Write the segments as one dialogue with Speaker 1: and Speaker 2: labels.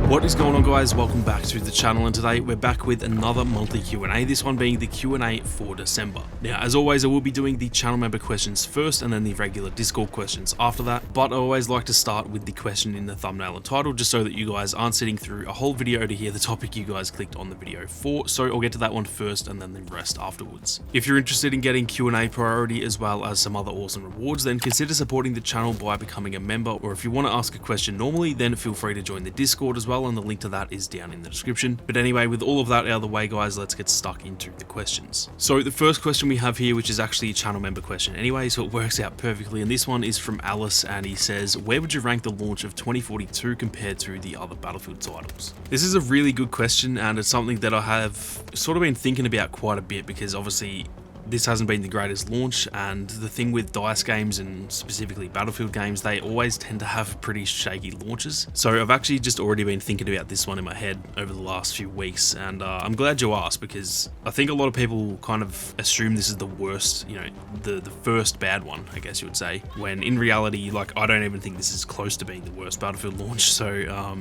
Speaker 1: What is going on, guys? Welcome back to the channel, and today we're back with another monthly Q&A, this one being the Q&A for December. Now, as always, I will be doing the channel member questions first and then the regular Discord questions after that, but I always like to start with the question in the thumbnail and title, just so that you guys aren't sitting through a whole video to hear the topic you guys clicked on the video for, so I'll get to that one first and then the rest afterwards. If you're interested in getting Q&A priority as well as some other awesome rewards, then consider supporting the channel by becoming a member, or if you want to ask a question normally, then feel free to join the Discord as well, and the link to that is down in the description. But anyway, with all of that out of the way, guys, let's get stuck into the questions. So the first question we have here, which is actually a channel member question anyway, so it works out perfectly, and this one is from Alice, and he says, where would you rank the launch of 2042 compared to the other Battlefield titles? This is a really good question, and it's something that I have sort of been thinking about quite a bit, because obviously this hasn't been the greatest launch, and the thing with DICE games and specifically Battlefield games, they always tend to have pretty shaky launches. So I've actually just already been thinking about this one in my head over the last few weeks, and I'm glad you asked, because I think a lot of people kind of assume this is the worst, you know, the first bad one, I guess you would say, when in reality, like, I don't even think this is close to being the worst Battlefield launch. So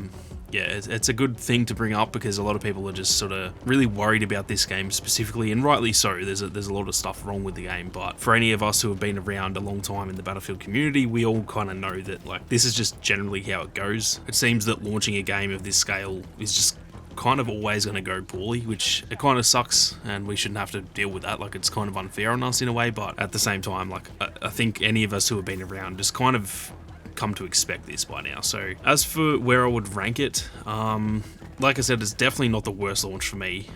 Speaker 1: yeah, it's a good thing to bring up, because a lot of people are just sort of really worried about this game specifically, and rightly so. There's a lot of stuff wrong with the game, but for any of us who have been around a long time in the Battlefield community, we all kind of know that, like, this is just generally how it goes. It seems that launching a game of this scale is just kind of always going to go poorly, which it kind of sucks, and we shouldn't have to deal with that. Like, it's kind of unfair on us in a way, but at the same time, like, I think any of us who have been around just kind of come to expect this by now. So as for where I would rank it, like I said, it's definitely not the worst launch for me.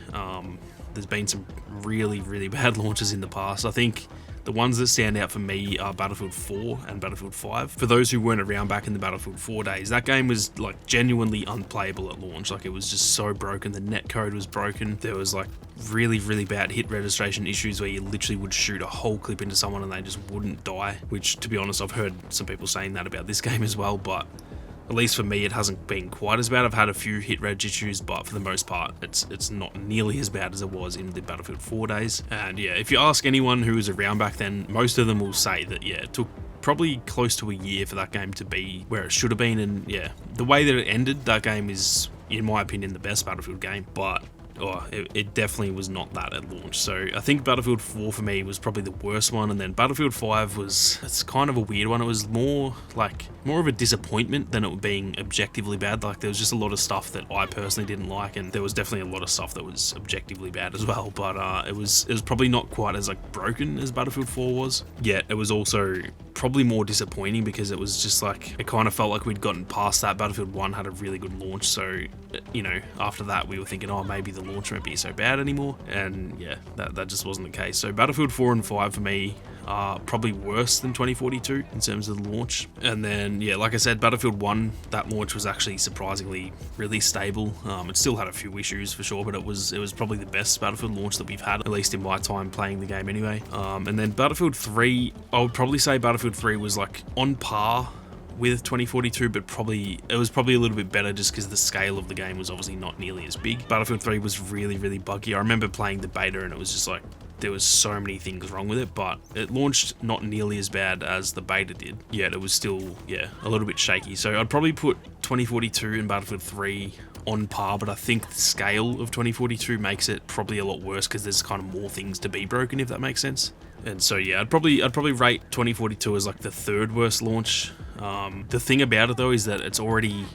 Speaker 1: There's been some really bad launches in the past. I think the ones that stand out for me are Battlefield 4 and Battlefield 5. For those who weren't around back in the Battlefield 4 days, that game was like genuinely unplayable at launch. Like, it was just so broken. The netcode was broken. There was like really bad hit registration issues where you literally would shoot a whole clip into someone and they just wouldn't die, which, to be honest, I've heard some people saying that about this game as well, but at least for me, it hasn't been quite as bad. I've had a few hit reg issues, but for the most part, it's not nearly as bad as it was in the Battlefield 4 days. And yeah, if you ask anyone who was around back then, most of them will say that, yeah, it took probably close to a year for that game to be where it should have been. And yeah, the way that it ended, that game is, in my opinion, the best Battlefield game, but it definitely was not that at launch. So I think Battlefield 4 for me was probably the worst one, and then Battlefield 5 it's kind of a weird one. It was more of a disappointment than it being objectively bad. Like, there was just a lot of stuff that I personally didn't like, and there was definitely a lot of stuff that was objectively bad as well, but it was probably not quite as like broken as Battlefield 4 was. Yet it was also probably more disappointing, because it was just like, it kind of felt like we'd gotten past that. Battlefield 1 had a really good launch, so, you know, after that we were thinking, oh, maybe the launch won't be so bad anymore, and yeah, that just wasn't the case. So Battlefield 4 and 5 for me are probably worse than 2042 in terms of the launch. And then, yeah, like I said, Battlefield 1, that launch was actually surprisingly really stable. It still had a few issues for sure, but it was probably the best Battlefield launch that we've had, at least in my time playing the game anyway. And then Battlefield 3, I would probably say Battlefield 3 was like on par with 2042, but it was probably a little bit better, just because the scale of the game was obviously not nearly as big. Battlefield 3 was really buggy. I remember playing the beta, and it was just like, there was so many things wrong with it, but it launched not nearly as bad as the beta did, yet it was still, yeah, a little bit shaky. So I'd probably put 2042 and Battlefield 3 on par, but I think the scale of 2042 makes it probably a lot worse, because there's kind of more things to be broken, if that makes sense. And so yeah, I'd probably rate 2042 as like the third worst launch. The thing about it though is that it's already,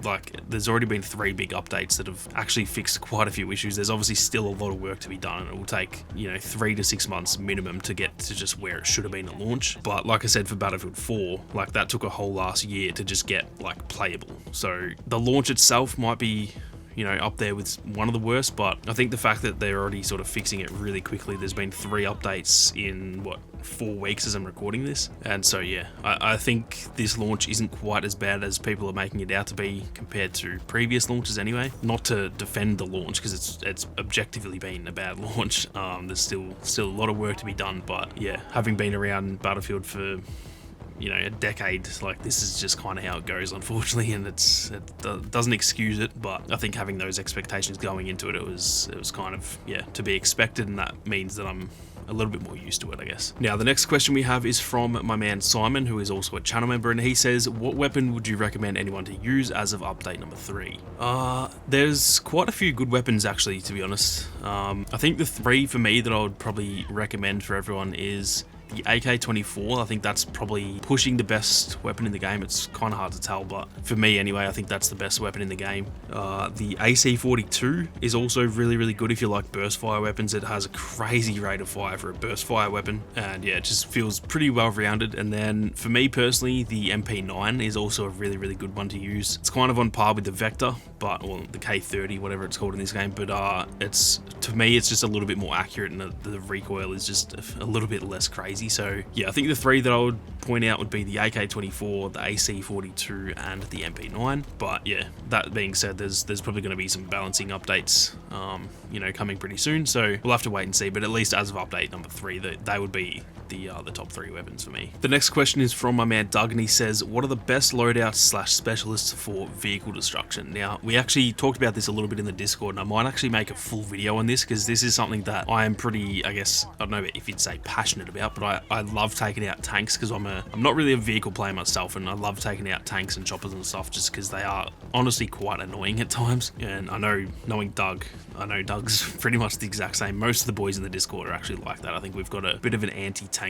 Speaker 1: like, there's already been 3 big updates that have actually fixed quite a few issues. There's obviously still a lot of work to be done, and it will take, you know, 3 to 6 months minimum to get to just where it should have been at launch. But like I said, for Battlefield 4, like, that took a whole last year to just get, like, playable. So the launch itself might be, you know, up there with one of the worst, but I think the fact that they're already sort of fixing it really quickly, there's been 3 updates in, 4 weeks as I'm recording this, and so yeah, I think this launch isn't quite as bad as people are making it out to be compared to previous launches anyway. Not to defend the launch, because it's objectively been a bad launch. There's still a lot of work to be done, but yeah, having been around Battlefield for you know, a decade, like this is just kind of how it goes, unfortunately, and it doesn't excuse it. But I think having those expectations going into it, it was kind of, yeah, to be expected, and that means that I'm a little bit more used to it, I guess. Now, the next question we have is from my man Simon, who is also a channel member, and he says, what weapon would you recommend anyone to use as of update number 3? There's quite a few good weapons, actually, to be honest. I think the 3 for me that I would probably recommend for everyone is the AK-24. I think that's probably pushing the best weapon in the game. It's kind of hard to tell, but for me anyway, I think that's the best weapon in the game. The AC-42 is also really, really good if you like burst fire weapons. It has a crazy rate of fire for a burst fire weapon, and yeah, it just feels pretty well rounded. And then for me personally, the MP9 is also a really, really good one to use. It's kind of on par with the Vector, or the K30, whatever it's called in this game, but it's, to me, it's just a little bit more accurate, and the recoil is just a little bit less crazy. So yeah, I think the 3 that I would point out would be the AK-24, the AC-42, and the MP9. But yeah, that being said, there's probably going to be some balancing updates, you know, coming pretty soon. So we'll have to wait and see. But at least as of update number 3, they would be the top 3 weapons for me. The next question is from my man Doug, and he says, what are the best loadouts / specialists for vehicle destruction? Now, we actually talked about this a little bit in the Discord, and I might actually make a full video on this, because this is something that I am pretty, I guess, I don't know if you'd say passionate about, but I love taking out tanks, because I'm not really a vehicle player myself, and I love taking out tanks and choppers and stuff just because they are honestly quite annoying at times. And I know, knowing Doug, I know Doug's pretty much the exact same. Most of the boys in the Discord are actually like that. I think we've got a bit of an anti-tank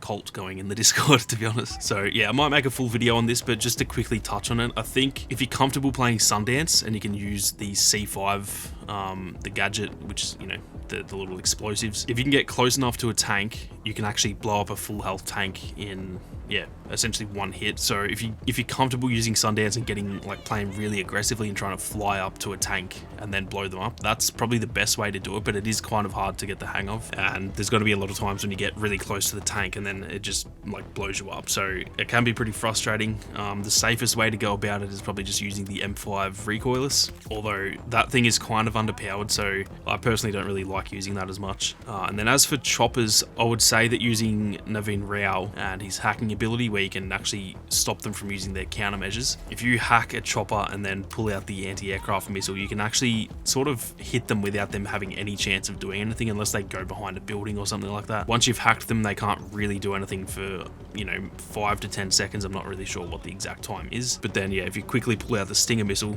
Speaker 1: cult going in the Discord, to be honest. So yeah, I might make a full video on this, but just to quickly touch on it, I think if you're comfortable playing Sundance and you can use the C5, the gadget, which is, you know, the little explosives, if you can get close enough to a tank, you can actually blow up a full health tank in, yeah, essentially one hit. So if you're comfortable using Sundance and getting, like, playing really aggressively and trying to fly up to a tank and then blow them up, that's probably the best way to do it, but it is kind of hard to get the hang of, and there's going to be a lot of times when you get really close to the tank and then it just, like, blows you up. So it can be pretty frustrating. The safest way to go about it is probably just using the M5 recoilless, although that thing is kind of underpowered, so I personally don't really like using that as much. And then as for choppers, I would say that using Naveen Rao and his hacking ability, where you can actually stop them from using their countermeasures, if you hack a chopper and then pull out the anti-aircraft missile, you can actually sort of hit them without them having any chance of doing anything, unless they go behind a building or something like that. Once you've hacked them, they can't really do anything for, you know, 5 to 10 seconds. I'm not really sure what the exact time is, but then yeah, if you quickly pull out the Stinger missile,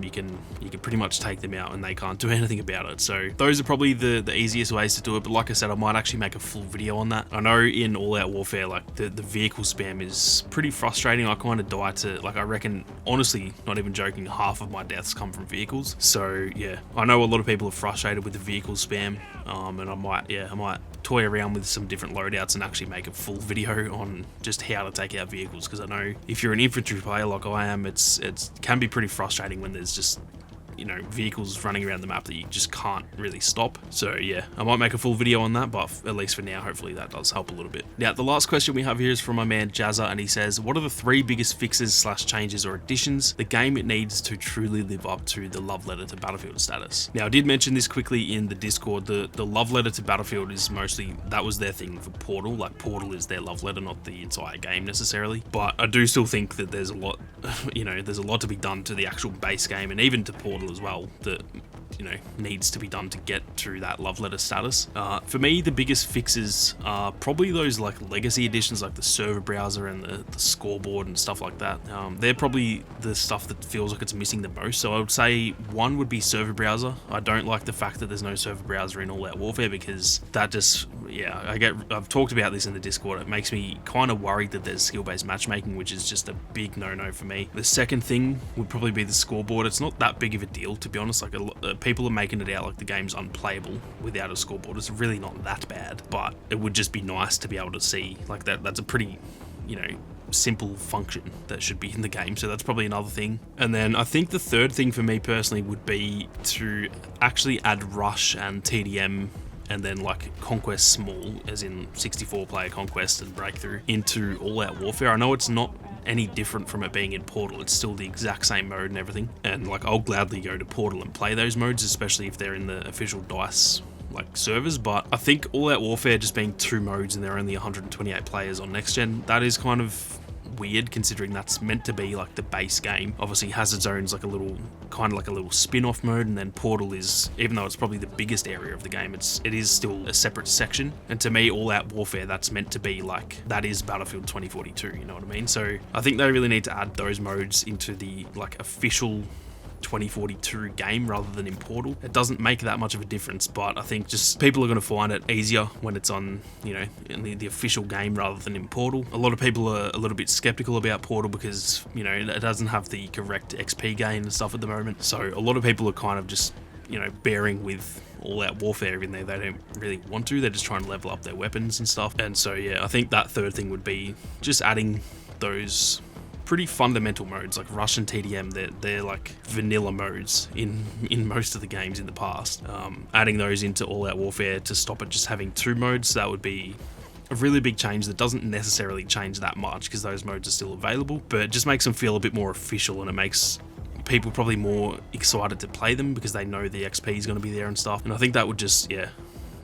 Speaker 1: you can pretty much take them out and they can't do anything about it. So those are probably the easiest ways to do it, but like I said, I might actually make a full video on that. I know in All Out Warfare, like, the vehicle spam is pretty frustrating. I kind of die to, like, I reckon, honestly, not even joking, half of my deaths come from vehicles. So yeah, I know a lot of people are frustrated with the vehicle spam, and I might toy around with some different loadouts and actually make a full video on just how to take out vehicles, because I know if you're an infantry player like I am, it can be pretty frustrating when there's just, you know, vehicles running around the map that you just can't really stop. So yeah, I might make a full video on that, but at least for now, hopefully that does help a little bit. Now, the last question we have here is from my man Jazza, and he says, what are the 3 biggest fixes / changes or additions the game it needs to truly live up to the love letter to Battlefield status? Now, I did mention this quickly in the Discord. The love letter to Battlefield is mostly, that was their thing for Portal. Like, Portal is their love letter, not the entire game necessarily. But I do still think that there's a lot, you know, there's a lot to be done to the actual base game, and even to Portal as well, that, you know, needs to be done to get through that love letter status. For me, the biggest fixes are probably those, like, legacy additions, like the server browser and the scoreboard and stuff like that. They're probably the stuff that feels like it's missing the most. So I would say one would be server browser. I don't like the fact that there's no server browser in All Out Warfare, because that just, yeah, I've talked about this in the Discord. It makes me kind of worried that there's skill-based matchmaking, which is just a big no-no for me. The second thing would probably be the scoreboard. It's not that big of a deal, to be honest. Like, people are making it out like the game's unplayable without a scoreboard. It's really not that bad, but it would just be nice to be able to see, like, that's a pretty, you know, simple function that should be in the game. So that's probably another thing. And then I think the third thing for me personally would be to actually add Rush and TDM, and then, like, Conquest Small, as in 64 player Conquest and Breakthrough, into All Out Warfare. I know it's not any different from it being in Portal. It's still the exact same mode and everything, and, like, I'll gladly go to Portal and play those modes, especially if they're in the official DICE like servers, but I think All Out Warfare just being 2 modes and there are only 128 players on next gen, that is kind of weird considering that's meant to be like the base game. Obviously Hazard Zone's like a little spin-off mode, and then Portal is, even though it's probably the biggest area of the game, it is still a separate section. And to me, All Out Warfare, that's meant to be like, that is Battlefield 2042, you know what I mean? So I think they really need to add those modes into the like official 2042 game rather than in Portal. It doesn't make that much of a difference, but I think just people are going to find it easier when it's on, you know, in the official game rather than in Portal. A lot of people are a little bit skeptical about Portal because, you know, it doesn't have the correct XP gain and stuff at the moment. So a lot of people are kind of just, you know, bearing with All Out Warfare, even though they don't really want to. They're just trying to level up their weapons and stuff. And so yeah, I think that third thing would be just adding those pretty fundamental modes like Rush and TDM. They're like vanilla modes in most of the games in the past. Adding those into All Out Warfare to stop it just having 2 modes, that would be a really big change that doesn't necessarily change that much because those modes are still available, but it just makes them feel a bit more official, and it makes people probably more excited to play them because they know the XP is going to be there and stuff. And I think that would just, yeah,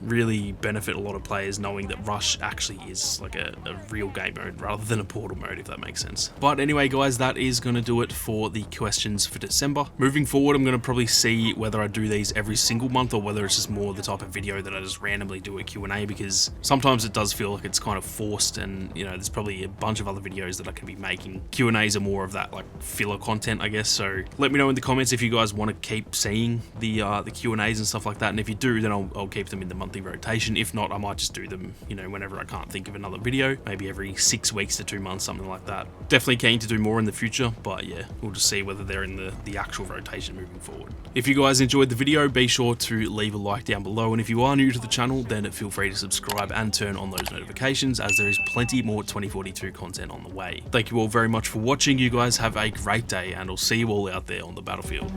Speaker 1: really benefit a lot of players knowing that Rush actually is like a real game mode rather than a Portal mode, if that makes sense. But anyway guys, that is going to do it for the questions for December. Moving forward, I'm going to probably see whether I do these every single month or whether it's just more the type of video that I just randomly do a Q&A, because sometimes it does feel like it's kind of forced, and you know, there's probably a bunch of other videos that I can be making. Q&As are more of that like filler content, I guess. So let me know in the comments if you guys want to keep seeing the Q&As and stuff like that, and if you do, then I'll keep them in the monthly rotation. If not, I might just do them, you know, whenever I can't think of another video, maybe every 6 weeks to 2 months, something like that. Definitely keen to do more in the future, but yeah, we'll just see whether they're in the actual rotation moving forward. If you guys enjoyed the video, be sure to leave a like down below, and if you are new to the channel, then feel free to subscribe and turn on those notifications, as there is plenty more 2042 content on the way. Thank you all very much for watching. You guys have a great day, and I'll see you all out there on the battlefield.